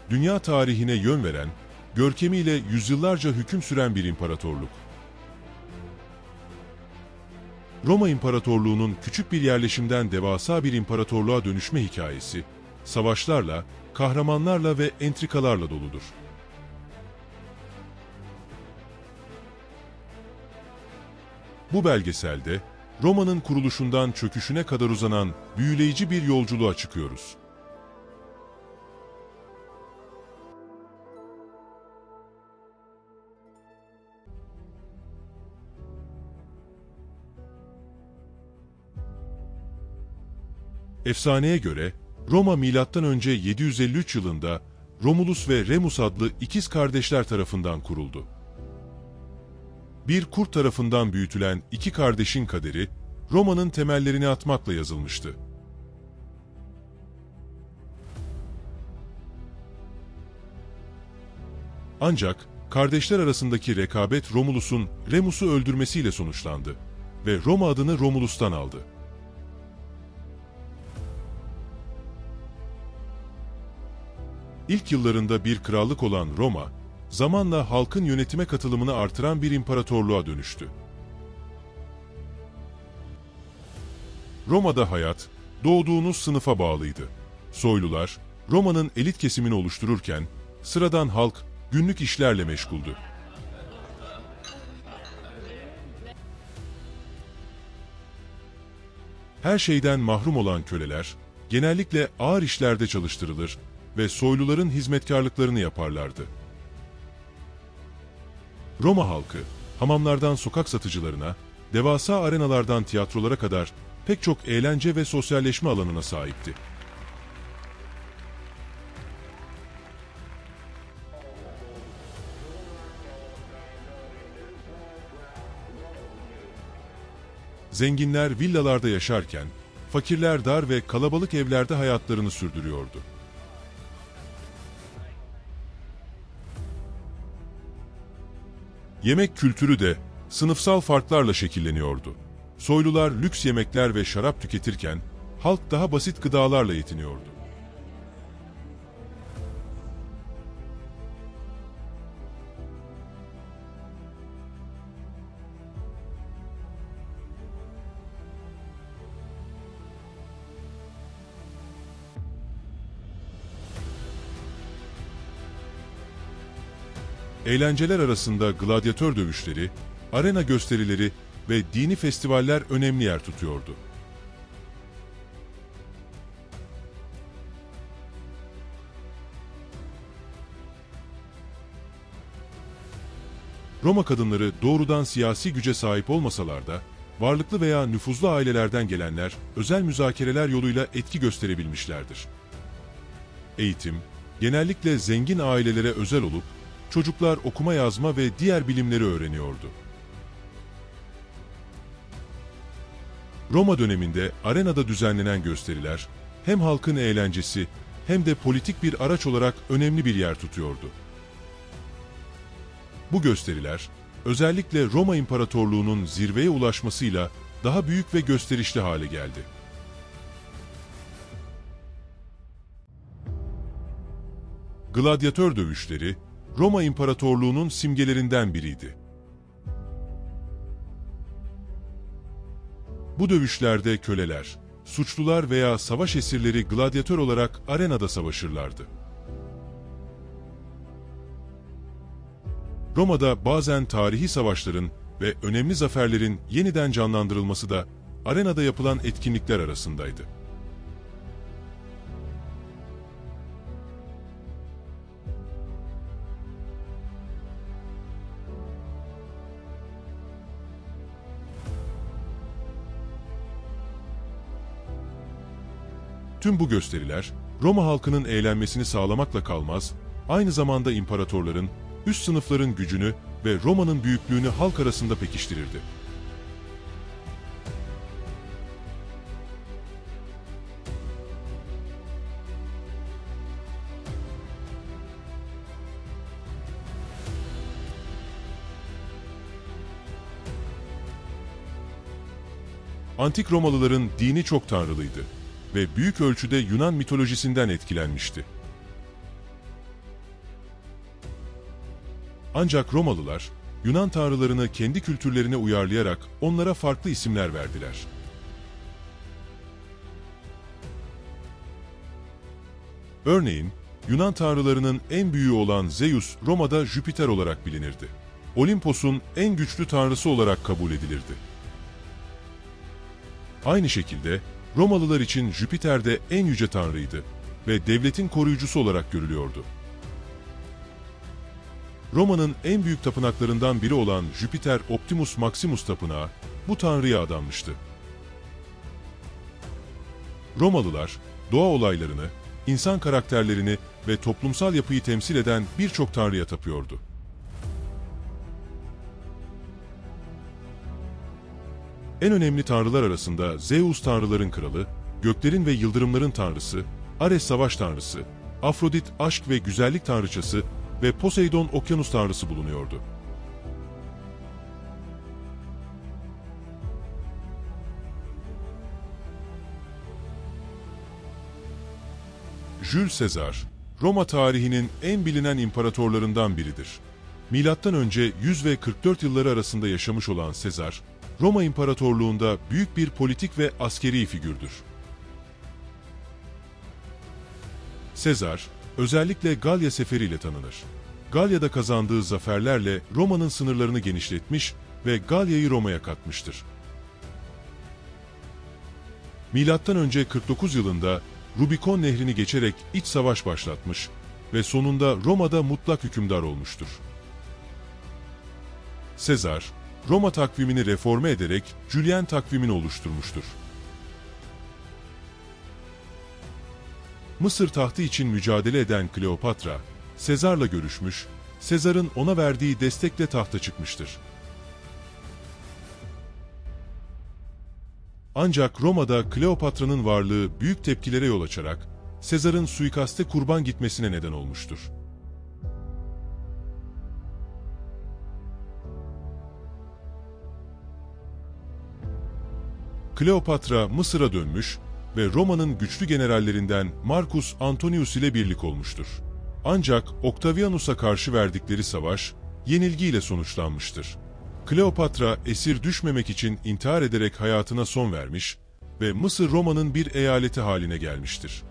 dünya tarihine yön veren, görkemiyle yüzyıllarca hüküm süren bir imparatorluk. Roma İmparatorluğu'nun küçük bir yerleşimden devasa bir imparatorluğa dönüşme hikayesi, savaşlarla, kahramanlarla ve entrikalarla doludur. Bu belgeselde, Roma'nın kuruluşundan çöküşüne kadar uzanan büyüleyici bir yolculuğa çıkıyoruz. Efsaneye göre, Roma M.Ö. 753 yılında Romulus ve Remus adlı ikiz kardeşler tarafından kuruldu. Bir kurt tarafından büyütülen iki kardeşin kaderi, Roma'nın temellerini atmakla yazılmıştı. Ancak, kardeşler arasındaki rekabet Romulus'un Remus'u öldürmesiyle sonuçlandı ve Roma adını Romulus'tan aldı. İlk yıllarında bir krallık olan Roma, zamanla halkın yönetime katılımını artıran bir imparatorluğa dönüştü. Roma'da hayat, doğduğunuz sınıfa bağlıydı. Soylular, Roma'nın elit kesimini oluştururken, sıradan halk, günlük işlerle meşguldü. Her şeyden mahrum olan köleler, genellikle ağır işlerde çalıştırılır ve soyluların hizmetkarlıklarını yaparlardı. Roma halkı, hamamlardan sokak satıcılarına, devasa arenalardan tiyatrolara kadar pek çok eğlence ve sosyalleşme alanına sahipti. Zenginler villalarda yaşarken, fakirler dar ve kalabalık evlerde hayatlarını sürdürüyordu. Yemek kültürü de sınıfsal farklarla şekilleniyordu. Soylular lüks yemekler ve şarap tüketirken, halk daha basit gıdalarla yetiniyordu. Eğlenceler arasında gladyatör dövüşleri, arena gösterileri ve dini festivaller önemli yer tutuyordu. Roma kadınları doğrudan siyasi güce sahip olmasalar da, varlıklı veya nüfuzlu ailelerden gelenler özel müzakereler yoluyla etki gösterebilmişlerdir. Eğitim, genellikle zengin ailelere özel olup, çocuklar okuma yazma ve diğer bilimleri öğreniyordu. Roma döneminde arenada düzenlenen gösteriler, hem halkın eğlencesi hem de politik bir araç olarak önemli bir yer tutuyordu. Bu gösteriler, özellikle Roma İmparatorluğu'nun zirveye ulaşmasıyla daha büyük ve gösterişli hale geldi. Gladyatör dövüşleri, Roma İmparatorluğu'nun simgelerinden biriydi. Bu dövüşlerde köleler, suçlular veya savaş esirleri gladyatör olarak arenada savaşırlardı. Roma'da bazen tarihi savaşların ve önemli zaferlerin yeniden canlandırılması da arenada yapılan etkinlikler arasındaydı. Tüm bu gösteriler, Roma halkının eğlenmesini sağlamakla kalmaz, aynı zamanda imparatorların, üst sınıfların gücünü ve Roma'nın büyüklüğünü halk arasında pekiştirirdi. Antik Romalıların dini çok tanrılıydı ve büyük ölçüde Yunan mitolojisinden etkilenmişti. Ancak Romalılar, Yunan tanrılarını kendi kültürlerine uyarlayarak onlara farklı isimler verdiler. Örneğin, Yunan tanrılarının en büyüğü olan Zeus, Roma'da Jüpiter olarak bilinirdi. Olimpos'un en güçlü tanrısı olarak kabul edilirdi. Aynı şekilde, Romalılar için Jüpiter de en yüce tanrıydı ve devletin koruyucusu olarak görülüyordu. Roma'nın en büyük tapınaklarından biri olan Jupiter Optimus Maximus Tapınağı bu tanrıya adanmıştı. Romalılar, doğa olaylarını, insan karakterlerini ve toplumsal yapıyı temsil eden birçok tanrıya tapıyordu. En önemli tanrılar arasında Zeus tanrıların kralı, göklerin ve yıldırımların tanrısı, Ares savaş tanrısı, Afrodit aşk ve güzellik tanrıçası ve Poseidon okyanus tanrısı bulunuyordu. Jules Caesar, Roma tarihinin en bilinen imparatorlarından biridir. Milattan önce 100 ve 44 yılları arasında yaşamış olan Caesar, Roma İmparatorluğunda büyük bir politik ve askeri figürdür. Caesar, özellikle Galya seferiyle tanınır. Galya'da kazandığı zaferlerle Roma'nın sınırlarını genişletmiş ve Galya'yı Roma'ya katmıştır. Milattan önce 49 yılında Rubikon Nehri'ni geçerek iç savaş başlatmış ve sonunda Roma'da mutlak hükümdar olmuştur. Caesar, Roma takvimini reforme ederek Julian takvimini oluşturmuştur. Mısır tahtı için mücadele eden Kleopatra, Sezar'la görüşmüş, Sezar'ın ona verdiği destekle tahta çıkmıştır. Ancak Roma'da Kleopatra'nın varlığı büyük tepkilere yol açarak Sezar'ın suikaste kurban gitmesine neden olmuştur. Kleopatra Mısır'a dönmüş ve Roma'nın güçlü generallerinden Marcus Antonius ile birlik olmuştur. Ancak Octavianus'a karşı verdikleri savaş yenilgiyle sonuçlanmıştır. Kleopatra esir düşmemek için intihar ederek hayatına son vermiş ve Mısır Roma'nın bir eyaleti haline gelmiştir.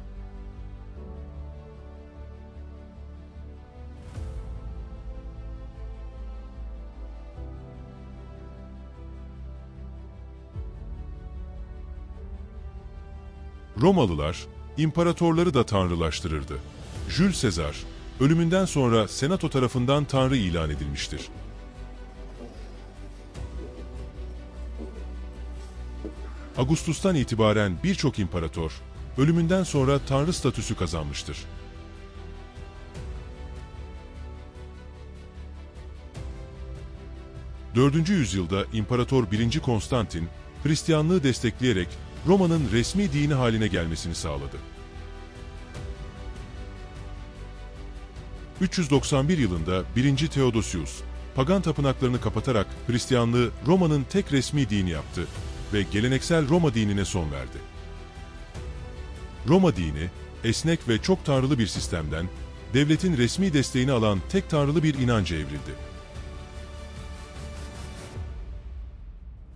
Romalılar, imparatorları da tanrılaştırırdı. Jules Caesar, ölümünden sonra Senato tarafından tanrı ilan edilmiştir. Augustus'tan itibaren birçok imparator, ölümünden sonra tanrı statüsü kazanmıştır. IV. yüzyılda İmparator 1. Konstantin, Hristiyanlığı destekleyerek Roma'nın resmi dini haline gelmesini sağladı. 391 yılında 1. Theodosius, pagan tapınaklarını kapatarak Hristiyanlığı Roma'nın tek resmi dini yaptı ve geleneksel Roma dinine son verdi. Roma dini, esnek ve çok tanrılı bir sistemden, devletin resmi desteğini alan tek tanrılı bir inanca evrildi.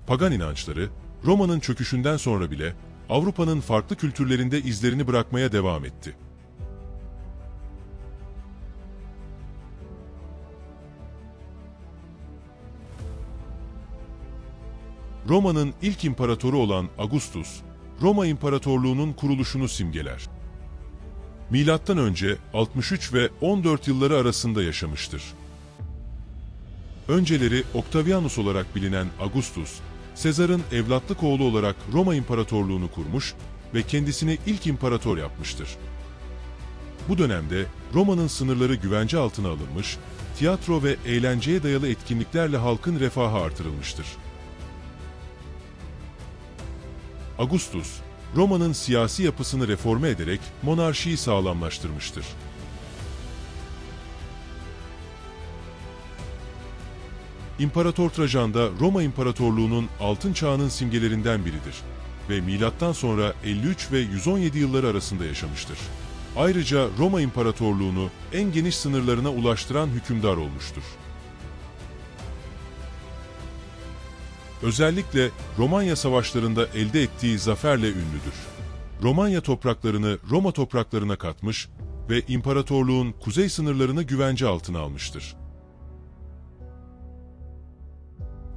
Pagan inançları, Roma'nın çöküşünden sonra bile Avrupa'nın farklı kültürlerinde izlerini bırakmaya devam etti. Roma'nın ilk imparatoru olan Augustus, Roma İmparatorluğu'nun kuruluşunu simgeler. Milattan önce 63 ve 14 yılları arasında yaşamıştır. Önceleri Octavianus olarak bilinen Augustus, Sezar'ın evlatlık oğlu olarak Roma İmparatorluğu'nu kurmuş ve kendisini ilk imparator yapmıştır. Bu dönemde Roma'nın sınırları güvence altına alınmış, tiyatro ve eğlenceye dayalı etkinliklerle halkın refahı artırılmıştır. Augustus, Roma'nın siyasi yapısını reforme ederek monarşiyi sağlamlaştırmıştır. İmparator Trajan da Roma İmparatorluğu'nun altın çağının simgelerinden biridir ve milattan sonra 53 ve 117 yılları arasında yaşamıştır. Ayrıca Roma İmparatorluğu'nu en geniş sınırlarına ulaştıran hükümdar olmuştur. özellikle Romanya savaşlarında elde ettiği zaferle ünlüdür. Romanya topraklarını Roma topraklarına katmış ve imparatorluğun kuzey sınırlarını güvence altına almıştır.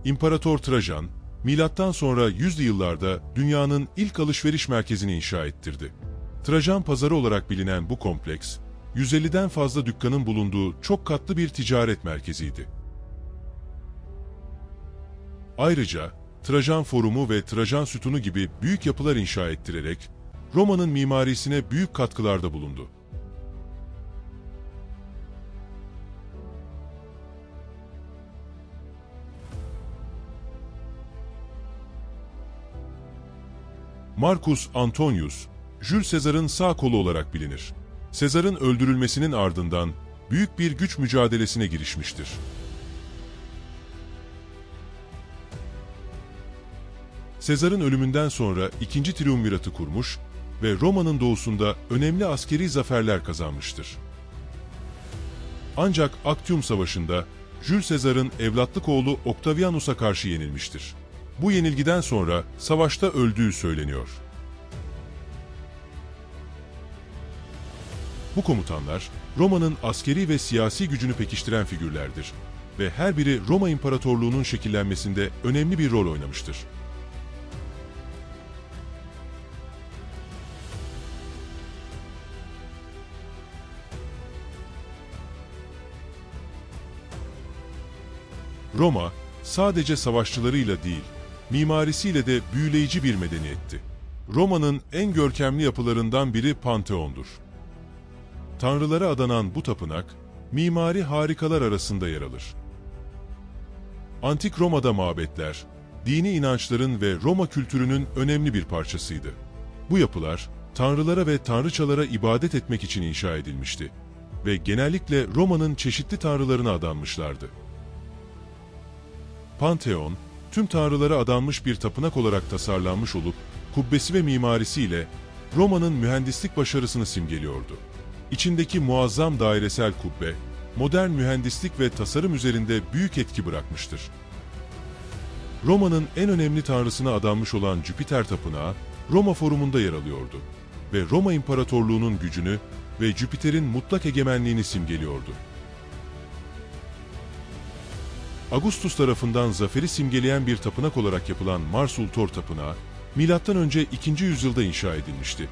İmparator Trajan, milattan sonra 100'lü yıllarda dünyanın ilk alışveriş merkezini inşa ettirdi. Trajan Pazarı olarak bilinen bu kompleks, 150'den fazla dükkanın bulunduğu çok katlı bir ticaret merkeziydi. Ayrıca Trajan Forumu ve Trajan Sütunu gibi büyük yapılar inşa ettirerek Roma'nın mimarisine büyük katkılarda bulundu. Marcus Antonius, Jules Caesar'ın sağ kolu olarak bilinir. Sezar'ın öldürülmesinin ardından büyük bir güç mücadelesine girişmiştir. Sezar'ın ölümünden sonra ikinci triumviratı kurmuş ve Roma'nın doğusunda önemli askeri zaferler kazanmıştır. Ancak Actium Savaşı'nda Jules Caesar'ın evlatlık oğlu Octavianus'a karşı yenilmiştir. Bu yenilgiden sonra savaşta öldüğü söyleniyor. Bu komutanlar, Roma'nın askeri ve siyasi gücünü pekiştiren figürlerdir ve her biri Roma İmparatorluğu'nun şekillenmesinde önemli bir rol oynamıştır. Roma, sadece savaşçılarıyla değil, mimarisiyle de büyüleyici bir medeniyetti. Roma'nın en görkemli yapılarından biri Pantheon'dur. Tanrılara adanan bu tapınak, mimari harikalar arasında yer alır. Antik Roma'da mabetler, dini inançların ve Roma kültürünün önemli bir parçasıydı. Bu yapılar, tanrılara ve tanrıçalara ibadet etmek için inşa edilmişti ve genellikle Roma'nın çeşitli tanrılarına adanmışlardı. Pantheon, tüm tanrılara adanmış bir tapınak olarak tasarlanmış olup, kubbesi ve mimarisiyle Roma'nın mühendislik başarısını simgeliyordu. İçindeki muazzam dairesel kubbe, modern mühendislik ve tasarım üzerinde büyük etki bırakmıştır. Roma'nın en önemli tanrısına adanmış olan Jüpiter Tapınağı, Roma Forumu'nda yer alıyordu ve Roma İmparatorluğu'nun gücünü ve Jüpiter'in mutlak egemenliğini simgeliyordu. Augustus tarafından zaferi simgeleyen bir tapınak olarak yapılan Mars Ultor Tapınağı, M.Ö. 2. yüzyılda inşa edilmişti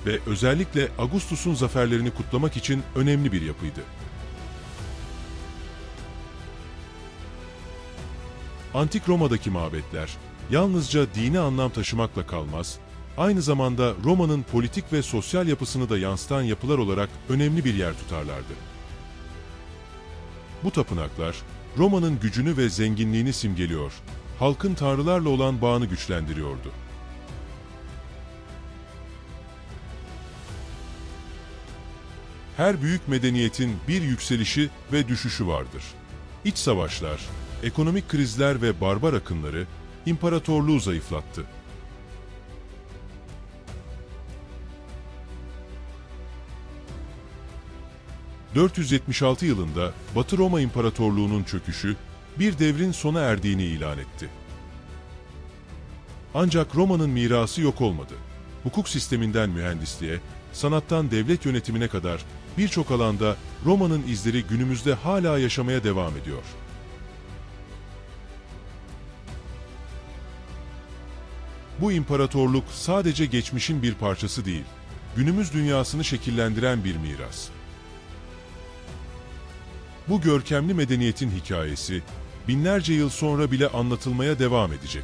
ve özellikle Augustus'un zaferlerini kutlamak için önemli bir yapıydı. Antik Roma'daki mabetler, yalnızca dini anlam taşımakla kalmaz, aynı zamanda Roma'nın politik ve sosyal yapısını da yansıtan yapılar olarak önemli bir yer tutarlardı. Bu tapınaklar, Roma'nın gücünü ve zenginliğini simgeliyor, halkın tanrılarla olan bağını güçlendiriyordu. Her büyük medeniyetin bir yükselişi ve düşüşü vardır. İç savaşlar, ekonomik krizler ve barbar akınları imparatorluğu zayıflattı. ...476 yılında Batı Roma İmparatorluğu'nun çöküşü, bir devrin sona erdiğini ilan etti. Ancak Roma'nın mirası yok olmadı. Hukuk sisteminden mühendisliğe, sanattan devlet yönetimine kadar birçok alanda Roma'nın izleri günümüzde hala yaşamaya devam ediyor. Bu imparatorluk sadece geçmişin bir parçası değil, günümüz dünyasını şekillendiren bir miras. Bu görkemli medeniyetin hikayesi, binlerce yıl sonra bile anlatılmaya devam edecek.